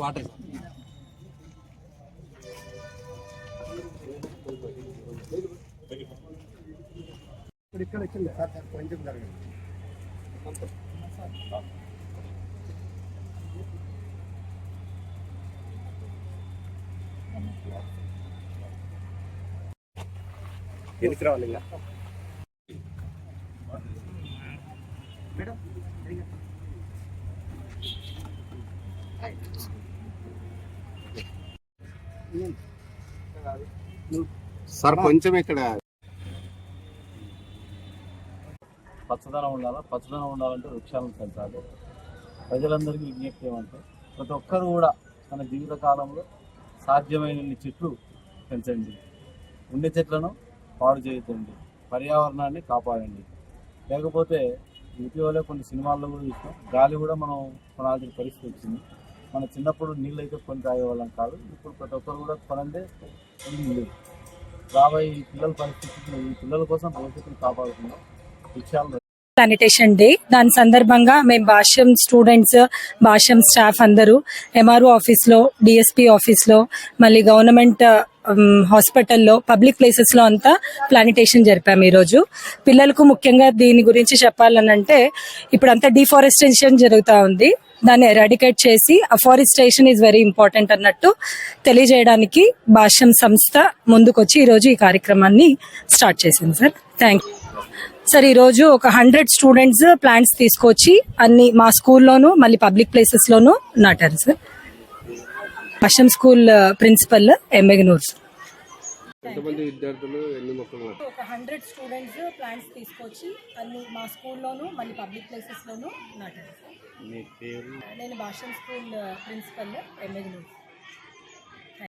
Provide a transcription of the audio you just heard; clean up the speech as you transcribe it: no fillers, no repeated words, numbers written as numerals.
Water ఇక్కడ ఇచ్చింది sir కొంచెం జరగండి. ఎందుకు రావాలి ఇంకా సార్ కొంచెం ఇక్కడ పచ్చదనం ఉండాలి. పచ్చదనం ఉండాలంటే వృక్షాలను పెంచాలి. ప్రజలందరికీ విజ్ఞప్తి ఏమంటే ప్రతి ఒక్కరు కూడా తన జీవిత కాలంలో సాధ్యమైన చెట్లు పెంచండి, ఉండే చెట్లను పాడు చేయకండి, పర్యావరణాన్ని కాపాడండి. లేకపోతే ఇటీవలే కొన్ని సినిమాల్లో కూడా చూసినాం, గాలి కూడా మనం కొనాల్సిన పరిస్థితి వచ్చింది. మన చిన్నప్పుడు నీళ్ళు అయితే కొని తాగేవాళ్ళం కాదు, ఇప్పుడు ప్రతి ఒక్కరు కూడా కొనందే నీళ్ళు. రాబోయే ఈ పిల్లల పరిస్థితి, ఈ పిల్లల కోసం భవిష్యత్తును కాపాడుతున్నాం. శానిటేషన్ డే, దాని సందర్భంగా మేము భాష్యం స్టూడెంట్స్, భాష్యం స్టాఫ్ అందరూ ఎంఆర్ఓ ఆఫీస్ లో, డిఎస్పీ ఆఫీస్ లో, మళ్ళీ గవర్నమెంట్ హాస్పిటల్లో, పబ్లిక్ ప్లేసెస్ లో అంతా ప్లానిటేషన్ జరిపాము. ఈ రోజు పిల్లలకు ముఖ్యంగా దీని గురించి చెప్పాలనంటే, ఇప్పుడు అంతా డిఫారెస్టేషన్ జరుగుతూ ఉంది. దాన్ని ఎరాడికేట్ చేసి అఫారెస్టేషన్ ఈజ్ వెరీ ఇంపార్టెంట్ అన్నట్టు తెలియజేయడానికి భాష్యం సంస్థ ముందుకొచ్చి ఈ రోజు ఈ కార్యక్రమాన్ని స్టార్ట్ చేసింది. Sir thank you sir. ఈ రోజు ఒక 100 స్టూడెంట్స్ ప్లాంట్స్ తీసుకొచ్చి అన్ని మా స్కూల్లోను మళ్ళీ పబ్లిక్ ప్లేసెస్ లోను నాటారు సార్. భాష్యం స్కూల్ ప్రిన్సిపల్ ఎంఎగ్నూర్ సార్. ఒక 100 స్టూడెంట్స్ ప్లాంట్స్ తీసుకొచ్చి అన్ని మా స్కూల్లోను మళ్ళీ పబ్లిక్ ప్లేసెస్ లోను నాటారు సార్. నేను భాష్యం స్కూల్ ప్రిన్సిపల్ ఎంఎగ్నూర్.